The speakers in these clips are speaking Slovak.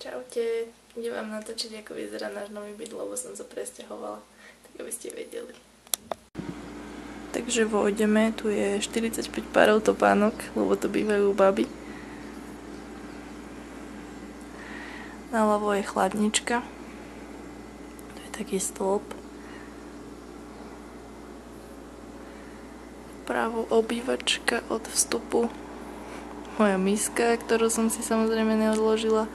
Čaute, idem vám natočiť, ako vyzerá náš nový byt, lebo som sa presťahovala, tak aby ste vedeli. Takže vojdeme, tu je 45 párov topánok, lebo to bývajú baby. Naľavo je chladnička, to je taký stĺp. Vpravo obývačka od vstupu. Moja miska, ktorú som si samozrejme neodložila.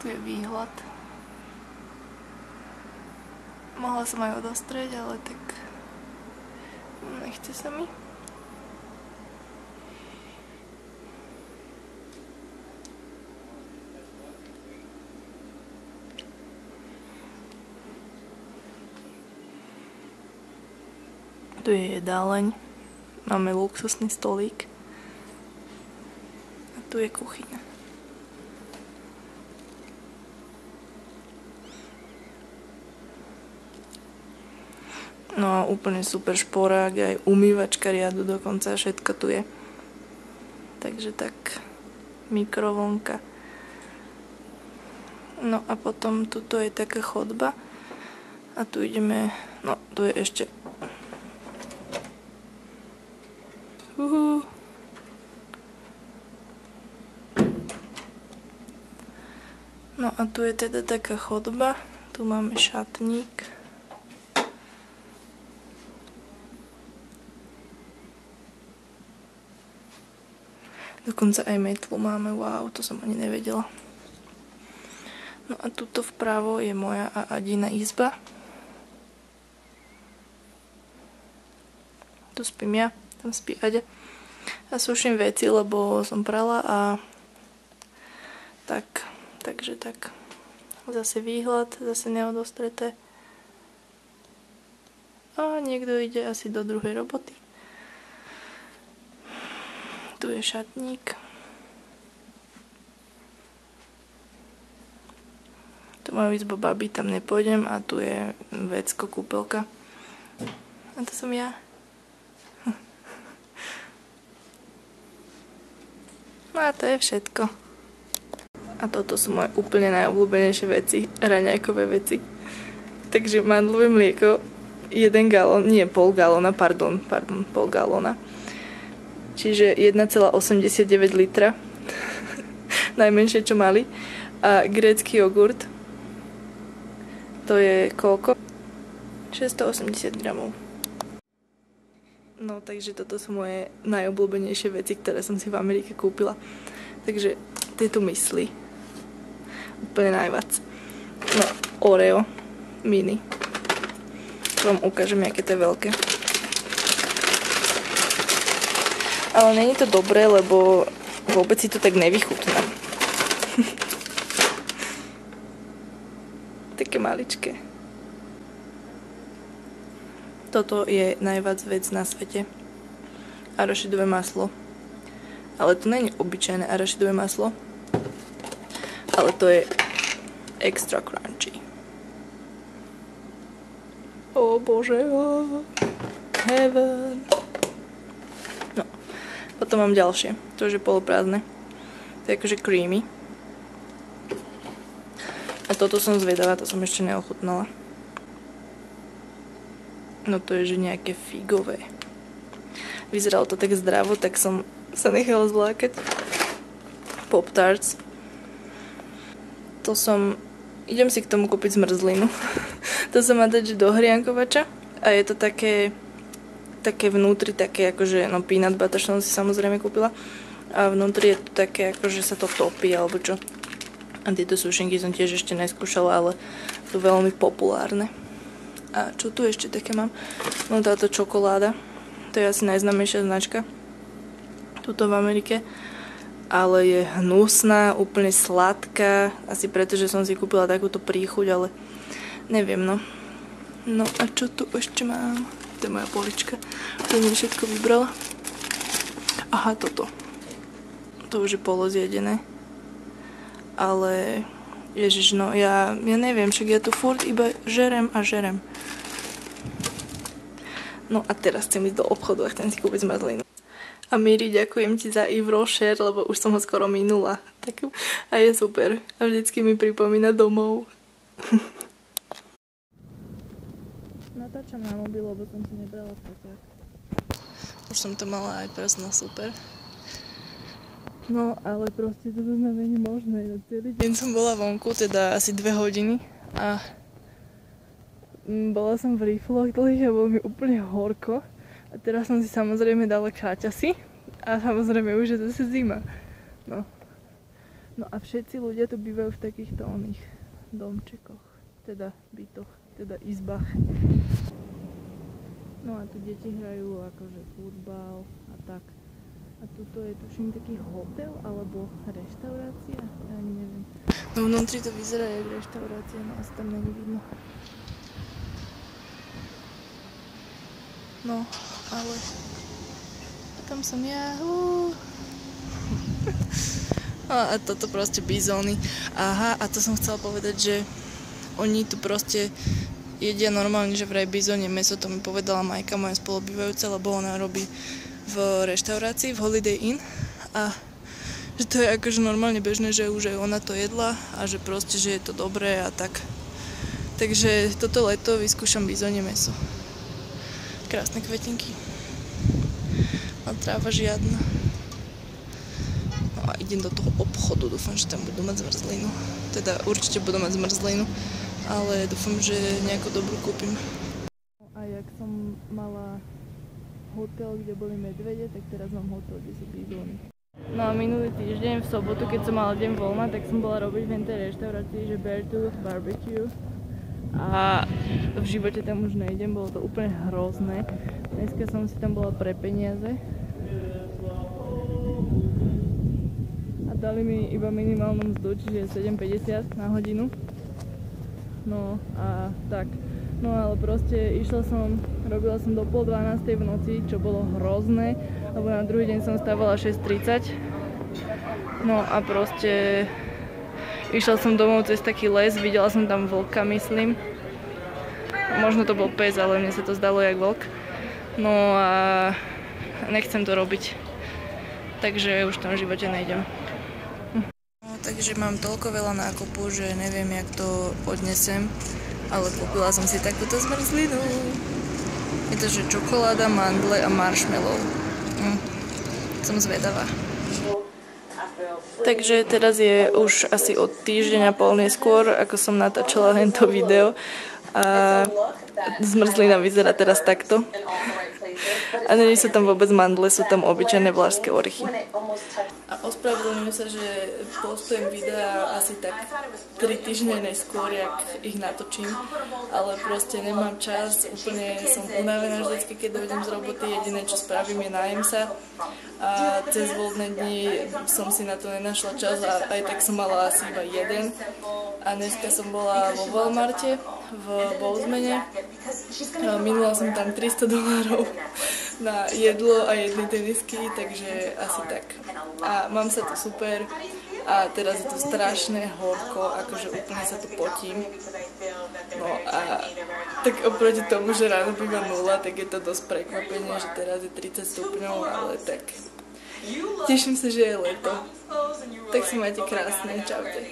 Tu je výhľad. Mohla som aj odostrieť, ale tak nechce sa mi. Tu je jedáleň, máme luxusný stolík a tu je kuchyňa. No a úplne super šporák, aj umývačka riadu dokonca, všetko tu je. Takže tak, mikrovlnka. No a potom tuto je taká chodba a tu ideme, no tu je ešte No a tu je teda taká chodba, tu máme šatník. Dokonca aj metlu máme, wow, to som ani nevedela. No a tuto vpravo je moja a Adina izba. Tu spím ja, tam spí Aďa. A suším veci, lebo som prala a tak, takže tak. Zase výhľad, zase neodostreté. A niekto ide asi do druhej roboty. Tu je šatník. Tu majú izbu babi, tam nepôjdem a tu je vecko, kúpelka. A to som ja. No a to je všetko. A toto sú moje úplne najobľúbenejšie veci, raňajkové veci. Takže mandlové mlieko, 1 galón, nie pol galóna, pardon, pol galóna. Čiže 1,89 litra. Najmenšie, čo mali. A grécky jogurt. To je koľko? 680 gramov. No, takže toto sú moje najobľúbenejšie veci, ktoré som si v Amerike kúpila. Takže tieto mysli. Úplne najviac. No, Oreo mini. Vám ukážem, aké to je veľké. Ale není to dobré, lebo vôbec si to tak nevychutná. Také maličké. Toto je najviac vec na svete. Arašidové maslo. Ale to nie je obyčajné arašidové maslo. Ale to je extra crunchy. O bože, heaven. No. Potom mám ďalšie. To už je poloprázdne. To je akože creamy. A toto som zvedavá, to som ešte neochutnala. No to je, že nejaké figové. Vyzeralo to tak zdravo, tak som sa nechala zlákať. Pop-tarts. To som... Idem si k tomu kúpiť zmrzlinu. To sa má dať do hriankovača. A je to také vnútri, také akože, no peanut butter som si samozrejme kúpila. A vnútri je to také, akože sa to topí, alebo čo. A tieto sušenky som tiež ešte neskúšala, ale sú veľmi populárne. A čo tu ešte také mám? No táto čokoláda. To je asi najznámejšia značka. Tuto v Amerike. Ale je hnusná, úplne sladká. Asi preto, že som si kúpila takúto príchuť, ale neviem, no. No a čo tu ešte mám? To je moja polička. To mi všetko vybrala. Aha, toto. To už je polozjedené. Ale Ježiš, no ja neviem, však ja tu furt iba žerem a žerem. No a teraz chcem ísť do obchodu a chcem si kúpiť zmrzlinu. A Miri, ďakujem ti za Yves Rocher, lebo už som ho skoro minula. Tak, a je super. A vždycky mi pripomína domov. Natáčam na mobil, lebo som si nebrala foťák. Už som to mala aj personal, super. No, ale proste to není možné. Celý deň som bola vonku, teda asi 2 hodiny a bola som v rifloch dlhých a bolo mi úplne horko. A teraz som si samozrejme dala káťasy a samozrejme už je zase zima. No a všetci ľudia tu bývajú v takýchto oných domčekoch, teda bytoch, teda izbách. No a tu deti hrajú akože futbal a tak. A tuto je tuším taký hotel alebo reštaurácia, ja ani neviem. No vnútri to vyzerá jak reštaurácia, no asi tam není vidno. No, ale tam som ja. A toto proste bizóny. Aha, a to som chcela povedať, že oni tu proste jedia normálne, že vraj bizóne mäso, to mi povedala Majka, moja spolubývajúca, lebo ona robí v reštaurácii, v Holiday Inn a že to je akože normálne bežné, že už aj ona to jedla a že proste, že je to dobré a tak. Takže toto leto vyskúšam bizóne mäso. Krásne kvetinky. A tráva žiadna. No a idem do toho obchodu, dúfam, že tam budú mať zmrzlinu. Teda určite budú mať zmrzlinu, ale dúfam, že nejakú dobrú kúpim. A jak som mala hotel, kde boli medvede, tak teraz mám hotel, kde sú bizóny. No a minulý týždeň v sobotu, keď som mala deň voľna, tak som bola robiť v tej reštaurácii, že Beartooth Barbecue. A v živote tam už nejdem, bolo to úplne hrozné. Dneska som si tam bola pre peniaze. A dali mi iba minimálnu mzdu, čiže 7,50 na hodinu. No a tak. No ale proste robila som do 11:30 v noci, čo bolo hrozné, lebo na druhý deň som stávala 6:30. No a proste išla som domov cez taký les, videla som tam vlka, myslím. Možno to bol pes, ale mne sa to zdalo jak vlk. No a nechcem to robiť, takže už v tom živote nejdem. No, takže mám toľko veľa nákupu, že neviem, jak to odnesem. Ale kúpila som si takúto zmrzlinu. Je to, že čokoláda, mandle a marshmallow. Som zvedavá. Takže teraz je už asi od týždeň a pol neskôr, ako som natáčala tento video. A zmrzlina vyzerá teraz takto. A nie sú tam vôbec mandle, sú tam obyčajné vlašské orechy. A ospravedlňujem sa, že postujem videa asi tak 3 týždne neskôr, jak ich natočím, ale proste nemám čas, úplne som unavená vždycky, keď dojdem z roboty, jediné čo spravím je najem sa a cez voľné dni som si na to nenašla čas a aj tak som mala asi iba jeden. A dneska som bola vo Walmarte v Bozeman. Minula som tam $300 na jedlo a jedny tenisky, takže asi tak. A mám sa tu super a teraz je to strašné horko, akože úplne sa tu potím. No a tak oproti tomu, že ráno býva 0, tak je to dosť prekvapenie, že teraz je 30 stupňov, ale tak teším sa, že je leto. Tak si majte krásne, čaute.